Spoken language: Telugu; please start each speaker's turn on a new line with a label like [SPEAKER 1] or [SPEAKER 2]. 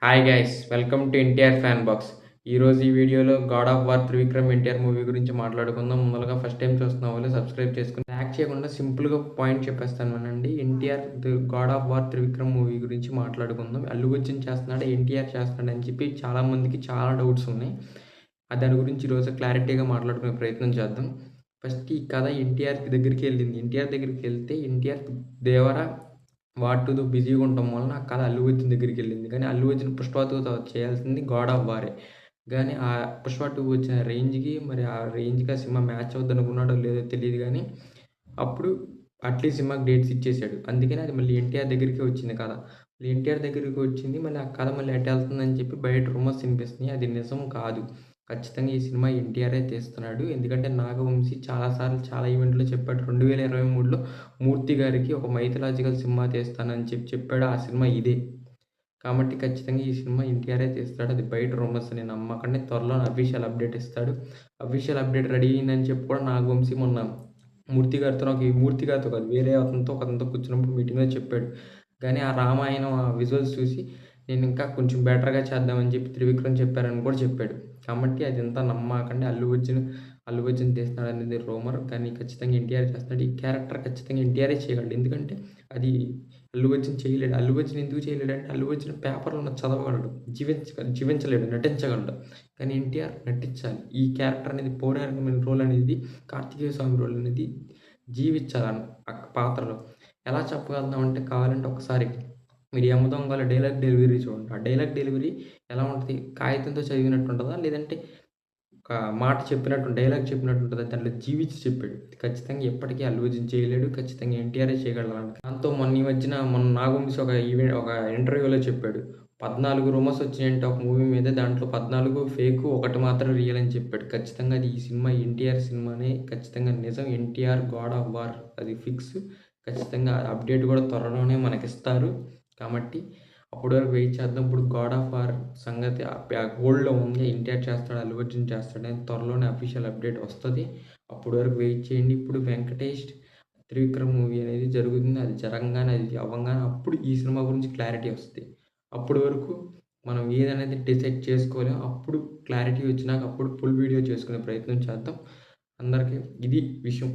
[SPEAKER 1] Hi guys welcome to NTR fan box. ఈరోజు ఈ వీడియోలో God of war Trivikram NTR movie గురించి మాట్లాడుకుందాం. ముందుగా ఫస్ట్ టైం చూస్తున్న వాళ్ళు సబ్స్క్రైబ్ చేసుకుని యాక్ట్ చేయకుండా సింపుల్గా పాయింట్ చెప్పేస్తాను వినండి. NTR God of war Trivikram movie గురించి మాట్లాడుకుందాం. అల్లు అర్జున్ చేస్తున్నాడు, ఎన్టీఆర్ చేస్తున్నాడు అని చెప్పి చాలామందికి చాలా డౌట్స్ ఉన్నాయి. దాని గురించి ఈరోజు క్లారిటీగా మాట్లాడుకునే ప్రయత్నం చేద్దాం. ఫస్ట్ ఈ కథ ఎన్టీఆర్ దగ్గరికి వెళ్ళింది. ఎన్టీఆర్ దగ్గరికి వెళ్తే ఎన్టీఆర్ దేవరా వాటితో బిజీగా ఉండటం వలన ఆ కథ అల్లు అర్జున్ దగ్గరికి వెళ్ళింది. కానీ అల్లు అర్జున్ 'పుష్ప 2' తర్వాత చేయాల్సింది 'గాడ్ ఆఫ్ వారే'. కానీ ఆ 'పుష్ప 2' వచ్చిన రేంజ్‌కి మరి ఆ రేంజ్‌కి ఆ సినిమా మ్యాచ్ అవుద్దనుకున్నాడో లేదో తెలీదు గానీ, అప్పుడు అట్లీ సినిమాకి డేట్స్ ఇచ్చేసాడు. అందుకని అది మళ్ళీ ఎన్టీఆర్ దగ్గరికే వచ్చింది కథ. మళ్ళీ ఎన్టీఆర్ దగ్గరికి వచ్చింది. మళ్ళీ ఆ కథ మళ్ళీ ఎటెళ్తుందని చెప్పి బయట రూమర్స్ వినిపిస్తున్నాయి. అది నిజం కాదు. ఖచ్చితంగా ఈ సినిమా ఎన్టీఆరే తీస్తున్నాడు. ఎందుకంటే నాగవంశీ చాలా సార్లు చాలా ఈవెంట్‌లో చెప్పాడు. 2023లో మూర్తి గారికి ఒక మైథలాజికల్ సినిమా తీస్తానని చెప్పాడు. ఆ సినిమా ఇదే. కాబట్టి ఖచ్చితంగా ఈ సినిమా ఎన్టీఆరే తీస్తాడు. అది బయట రూమర్స్‌ని నమ్మకండి. త్వరలోనే అఫీషియల్ అప్డేట్ ఇస్తాడు. అఫీషియల్ అప్డేట్ రెడీ అయిందని చెప్పి కూడా నాగవంశీ మొన్న మూర్తి గారితో కాదు, వేరే ఒకతనితో కూర్చున్నప్పుడు మీటింగ్‌లో చెప్పాడు. కానీ ఆ రామాయణం ఆ విజువల్స్ చూసి నేను ఇంకా కొంచెం బెటర్‌గా చేద్దామని చెప్పి త్రివిక్రమ్ చెప్పారని కూడా చెప్పాడు. కాబట్టి అదంతా నమ్మకండి. అల్లు అర్జున్ తీస్తున్నాడనేది రూమర్. కానీ ఖచ్చితంగా ఎన్టీఆర్ చేస్తున్నాడు. ఈ క్యారెక్టర్ ఖచ్చితంగా ఎన్టీఆరే చేయగలడు. ఎందుకంటే అది అల్లు అర్జున్ చేయలేడు. అల్లు అర్జున్ ఎందుకు చేయలేడంటే అల్లు అర్జున్ పేపర్‌లో ఉన్నది చదవగలడు. జీవించలేడు, నటించగలడు. కానీ ఎన్టీఆర్ నటించాలి. ఈ క్యారెక్టర్ అనేది పౌరాణికమైన రోల్ అనేది, కార్తికేయ స్వామి రోల్ అనేది జీవించాలి ఆ పాత్రలో. ఎలా చెప్పగలుగుతామంటే కావాలంటే ఒకసారి మీరు 'యమ దొంగల' డైలాగ్ డెలివరీ చూడండి. ఆ డైలాగ్ డెలివరీ ఎలా ఉంటది? కాగితంతో చదివినట్టు ఉంటదా? లేదంటే ఒక మాట చెప్పినట్టు డైలాగ్ చెప్పినట్టు ఉంటదా? దాంట్లో జీవించి చెప్పాడు. ఖచ్చితంగా ఎప్పటికీ అల్లు అర్జున్ చేయలేడు. ఖచ్చితంగా ఎన్టీఆరే చేయగలడు. దాంతో మొన్న నాగవంశి ఒక ఇంటర్వ్యూలో చెప్పాడు. 14 రూమర్స్ వచ్చినాయంట ఒక మూవీ మీద. దాంట్లో 14 ఫేకు, ఒకటి మాత్రం రియల్ అని చెప్పాడు. ఖచ్చితంగా అది ఈ సినిమా ఎన్టీఆర్ సినిమానే. ఖచ్చితంగా నిజం. ఎన్టీఆర్ గాడ్ ఆఫ్ వార్ అది ఫిక్స్. ఖచ్చితంగా అప్డేట్ కూడా త్వరలోనే మనకిస్తారు. కాబట్టి అప్పటి వరకు వెయిట్ చేద్దాం. ఇప్పుడు 'గాడ్ ఆఫ్ వార్' సంగతి హోల్డ్‌లో ఉంది. ఎన్టీఆర్ చేస్తాడు, అల్లు అర్జున్ చేస్తాడని త్వరలోనే అఫీషియల్ అప్డేట్ వస్తది. అప్పటి వరకు వెయిట్ చేయండి. ఇప్పుడు 'వెంకటేష్' 'త్రివిక్రమ్' మూవీ అనేది జరుగుతుంది. అది జరగంగానే, అది అవ్వంగానే అప్పుడు ఈ సినిమా గురించి క్లారిటీ వస్తది. అప్పటి వరకు మనం ఏదనేది డిసైడ్ చేసుకోలేం. అప్పుడు క్లారిటీ వచ్చినాక అప్పుడు ఫుల్ వీడియో చేసుకునే ప్రయత్నం చేద్దాం. అందరికీ ఇది విషయం.